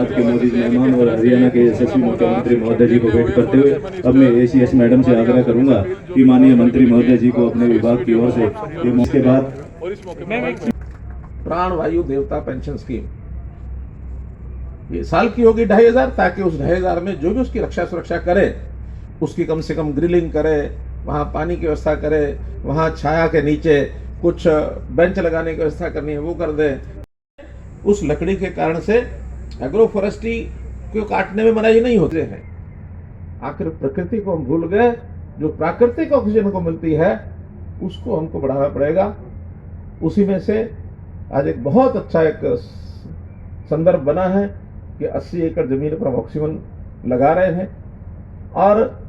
आज के मोदी मेहमान और हरियाणा के यशस्वी मुख्यमंत्री महोदय जी को भेंट करते हुए अब मैं ACS मैडम से आग्रह करूंगा कि माननीय मंत्री महोदय जी को अपने विभाग की ओर से इसके बाद प्राण वायु देवता पेंशन स्कीम ये साल की होगी 2500, ताकि उस 2500 में जो भी उसकी रक्षा सुरक्षा करे, उसकी कम से कम ग्रिलिंग करे, वहाँ पानी की व्यवस्था करे, वहाँ छाया के नीचे कुछ बेंच लगाने की व्यवस्था करनी है वो कर दे। उस लकड़ी के कारण से एग्रो फॉरेस्ट्री को काटने में मनाही नहीं होते हैं। आखिर प्रकृति को हम भूल गए, जो प्राकृतिक ऑक्सीजन को मिलती है उसको हमको बढ़ाना पड़ेगा। उसी में से आज एक बहुत अच्छा एक संदर्भ बना है कि 80 एकड़ जमीन पर हम ऑक्सीजन लगा रहे हैं, और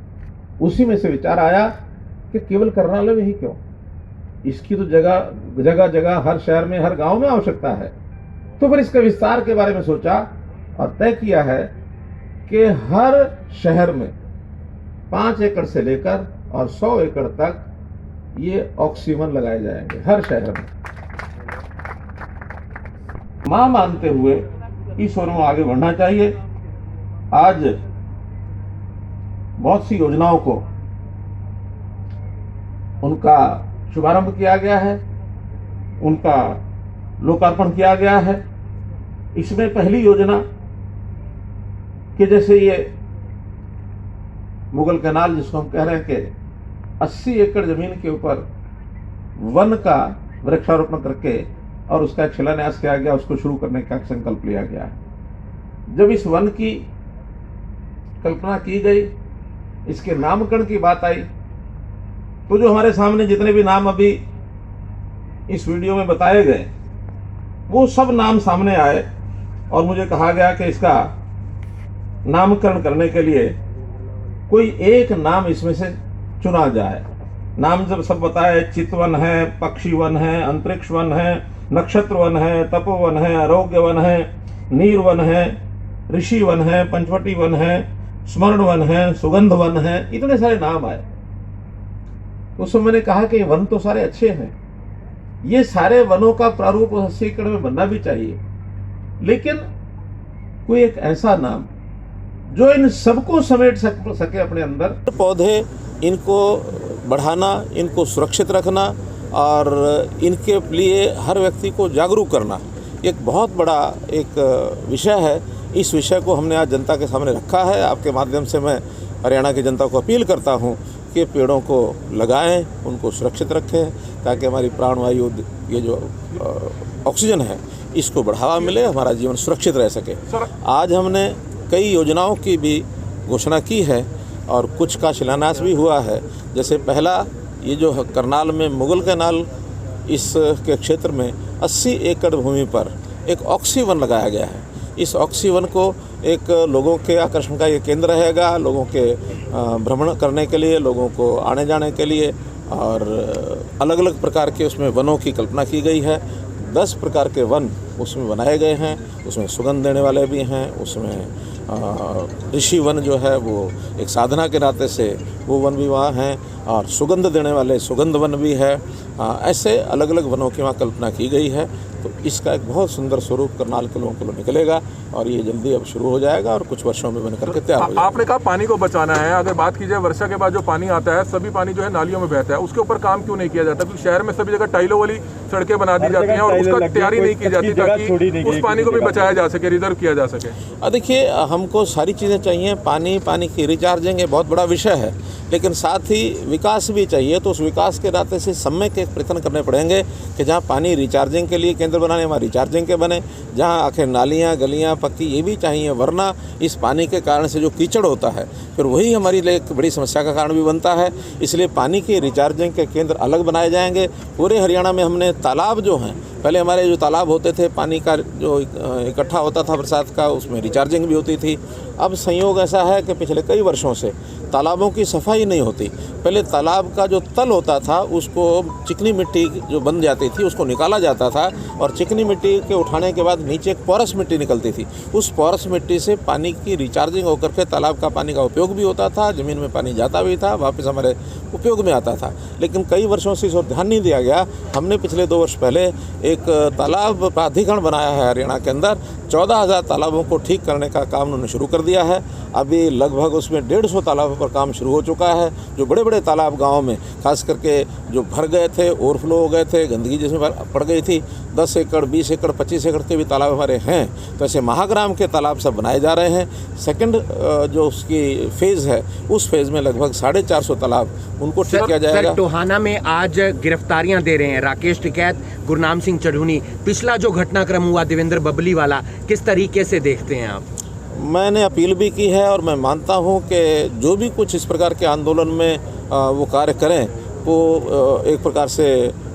उसी में से विचार आया कि केवल करनाल में ही क्यों, इसकी तो जगह जगह जगह हर शहर में हर गांव में आवश्यकता है। तो फिर इसके विस्तार के बारे में सोचा और तय किया है कि हर शहर में 5 एकड़ से लेकर और 100 एकड़ तक ये ऑक्सीजन लगाए जाएंगे हर शहर में। मां मानते हुए इस ओर में आगे बढ़ना चाहिए। आज बहुत सी योजनाओं को उनका शुभारंभ किया गया है, उनका लोकार्पण किया गया है। इसमें पहली योजना कि जैसे ये मुगल कैनाल जिसको हम कह रहे हैं कि 80 एकड़ जमीन के ऊपर वन का वृक्षारोपण करके और उसका एक शिलान्यास किया गया, उसको शुरू करने का संकल्प लिया गया है। जब इस वन की कल्पना की गई, इसके नामकरण की बात आई, तो जो हमारे सामने जितने भी नाम अभी इस वीडियो में बताए गए वो सब नाम सामने आए और मुझे कहा गया कि इसका नामकरण करने के लिए कोई एक नाम इसमें से चुना जाए। नाम जब सब बताए, चितवन है, पक्षी वन है, अंतरिक्ष वन है, नक्षत्र वन है, तपोवन है, आरोग्य वन है, नीर वन है, ऋषि वन है, पंचवटी वन है, स्मरण वन है, सुगंध वन है, इतने सारे नाम आए। उस समय मैंने कहा कि ये वन तो सारे अच्छे हैं, ये सारे वनों का प्रारूप 80 एकड़ में बनना भी चाहिए, लेकिन कोई एक ऐसा नाम जो इन सबको समेट सके अपने अंदर। पौधे इनको बढ़ाना, इनको सुरक्षित रखना और इनके लिए हर व्यक्ति को जागरूक करना एक बहुत बड़ा एक विषय है। इस विषय को हमने आज जनता के सामने रखा है। आपके माध्यम से मैं हरियाणा की जनता को अपील करता हूं कि पेड़ों को लगाएं, उनको सुरक्षित रखें, ताकि हमारी प्राणवायु ये जो ऑक्सीजन है इसको बढ़ावा मिले, हमारा जीवन सुरक्षित रह सके। आज हमने कई योजनाओं की भी घोषणा की है और कुछ का शिलान्यास भी हुआ है। जैसे पहला ये जो करनाल में मुगल कैनाल इस के क्षेत्र में 80 एकड़ भूमि पर एक ऑक्सीवन लगाया गया है। इस ऑक्सीवन को एक लोगों के आकर्षण का ये केंद्र रहेगा, लोगों के भ्रमण करने के लिए, लोगों को आने जाने के लिए, और अलग अलग प्रकार के उसमें वनों की कल्पना की गई है। 10 प्रकार के वन उसमें बनाए गए हैं। उसमें सुगंध देने वाले भी हैं, उसमें ऋषि वन जो है वो एक साधना के नाते से वो वन भी वहाँ हैं, और सुगंध देने वाले सुगंध वन भी है। ऐसे अलग अलग वनों की वहाँ कल्पना की गई है। तो इसका एक बहुत सुंदर स्वरूप करनाल के लोगों को निकलेगा और ये जल्दी अब शुरू हो जाएगा और कुछ वर्षों में बनकर के तैयार हो जाएगा। आपने कहा पानी को बचाना है। अगर बात की जाए वर्षा के बाद जो पानी आता है, सभी पानी जो है नालियों में बहता है, उसके ऊपर काम क्यों नहीं किया जाता? क्योंकि शहर में सभी जगह टाइलों वाली सड़कें बना दी जाती हैं और उसका तैयारी नहीं की जाती ताकि उस पानी को भी बचाया जा सके, रिजर्व किया जा सके। देखिए, हमको सारी चीज़ें चाहिए। पानी की रिचार्जिंग एक बहुत बड़ा विषय है, लेकिन साथ ही विकास भी चाहिए। तो उस विकास के नाते से समय के प्रयत्न करने पड़ेंगे कि जहाँ पानी रिचार्जिंग के लिए केंद्र बनाने, वहाँ रिचार्जिंग के बने। जहाँ आखिर नालियाँ गलियाँ पक्की ये भी चाहिए, वरना इस पानी के कारण से जो कीचड़ होता है फिर वही हमारी लिए एक बड़ी समस्या का कारण भी बनता है। इसलिए पानी के रिचार्जिंग के केंद्र अलग बनाए जाएंगे। पूरे हरियाणा में हमने तालाब जो हैं, पहले हमारे जो तालाब होते थे, पानी का जो इकट्ठा होता था बरसात का, उसमें रिचार्जिंग भी होती थी। अब संयोग ऐसा है कि पिछले कई वर्षों से तालाबों की सफाई नहीं होती। पहले तालाब का जो तल होता था उसको चिकनी मिट्टी जो बन जाती थी उसको निकाला जाता था, और चिकनी मिट्टी के उठाने के बाद नीचे एक पोरस मिट्टी निकलती थी। उस पोरस मिट्टी से पानी की रिचार्जिंग होकर के तालाब का पानी का उपयोग भी होता था, ज़मीन में पानी जाता भी था, वापस हमारे उपयोग में आता था। लेकिन कई वर्षों से इस ओर ध्यान नहीं दिया गया। हमने पिछले 2 वर्ष पहले एक तालाब प्राधिकरण बनाया है हरियाणा के अंदर, 14,000 तालाबों को ठीक करने का काम उन्होंने शुरू कर दिया है। अभी लगभग उसमें 150 तालाबों पर काम शुरू हो चुका है। जो बड़े बड़े तालाब गांव में खास करके जो भर गए थे, ओवरफ्लो हो गए थे, गंदगी जिसमें पड़ गई थी, 10 एकड़ 20 एकड़ 25 एकड़ के भी तालाब हमारे हैं। तो ऐसे महाग्राम के तालाब सब बनाए जा रहे हैं। सेकंड जो उसकी फेज़ है, उस फेज़ में लगभग 450 तालाब उनको ठीक किया जाएगा। सर, टोहाना में आज गिरफ्तारियां दे रहे हैं राकेश टिकैत, गुरनाम सिंह चढ़ूनी। पिछला जो घटनाक्रम हुआ देवेंद्र बबली वाला, किस तरीके से देखते हैं आप? मैंने अपील भी की है और मैं मानता हूं कि जो भी कुछ इस प्रकार के आंदोलन में वो कार्य करें वो एक प्रकार से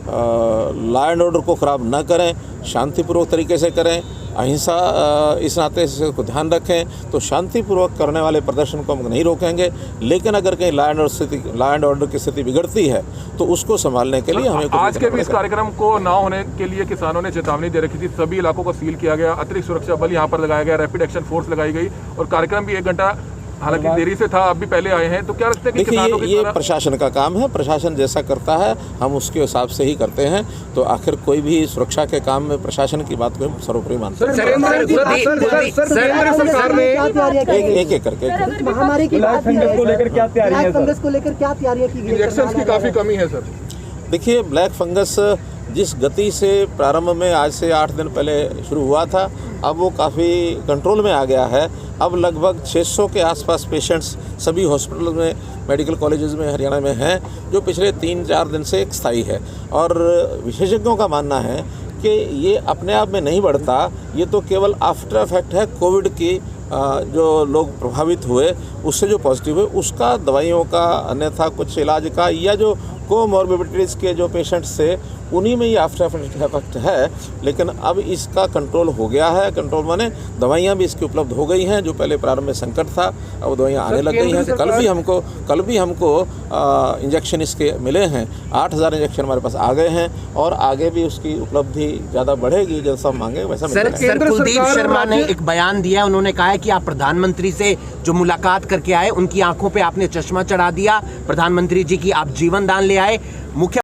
लॉ एंड ऑर्डर को ख़राब न करें, शांतिपूर्वक तरीके से करें, अहिंसा इस नाते को ध्यान रखें। तो शांतिपूर्वक करने वाले प्रदर्शन को हम नहीं रोकेंगे, लेकिन अगर कहीं लॉ एंड ऑर्डर की स्थिति बिगड़ती है तो उसको संभालने के लिए हमें आज के भी इस कार्यक्रम को ना होने के लिए किसानों ने चेतावनी दे रखी थी। सभी इलाकों को सील किया गया, अतिरिक्त सुरक्षा बल यहाँ पर लगाया गया, रैपिड एक्शन फोर्स लगाई गई और कार्यक्रम भी 1 घंटा हालांकि देरी से था, अब भी पहले आए हैं। तो क्या लगता है कि किसानों की ये प्रशासन का काम है, प्रशासन जैसा करता है हम उसके हिसाब से ही करते हैं। तो आखिर कोई भी सुरक्षा के काम में प्रशासन की बात को हम सर्वोपरि मानते हैं। एक एक करके महामारी की फंगस को लेकर क्या तैयारी है? फंगस को लेकर क्या तैयारियां की गई? इंजेक्शंस की काफ़ी कमी है सर। देखिए, ब्लैक फंगस जिस गति से प्रारंभ में आज से 8 दिन पहले शुरू हुआ था, अब वो काफ़ी कंट्रोल में आ गया है। अब लगभग 600 के आसपास पेशेंट्स सभी हॉस्पिटल में, मेडिकल कॉलेजेस में हरियाणा में हैं, जो पिछले 3-4 दिन से एक स्थायी है। और विशेषज्ञों का मानना है कि ये अपने आप में नहीं बढ़ता, ये तो केवल आफ्टर इफेक्ट है कोविड की। जो लोग प्रभावित हुए उससे जो पॉजिटिव हुए उसका दवाइयों का, अन्यथा कुछ इलाज का, या जो कोमॉर्बिडिटीज़ के जो पेशेंट्स थे उन्हीं में ये आफ्टर इफेक्ट है। लेकिन अब इसका कंट्रोल हो गया है। कंट्रोल माने दवाइयाँ भी इसकी उपलब्ध हो गई हैं। जो पहले प्रारंभ में संकट था, अब दवाइयाँ आने लग गई हैं। तो कल भी हमको इंजेक्शन इसके मिले हैं। 8,000 इंजेक्शन हमारे पास आ गए हैं और आगे भी उसकी उपलब्धि ज़्यादा बढ़ेगी। जैसा मांगे वैसा मिलेगा। सर, कुलदीप शर्मा ने एक बयान दिया, उन्होंने कहा है कि आप प्रधानमंत्री से जो मुलाकात करके आए, उनकी आंखों पे आपने चश्मा चढ़ा दिया। प्रधानमंत्री जी की आप जीवन दान ले आए। मुख्य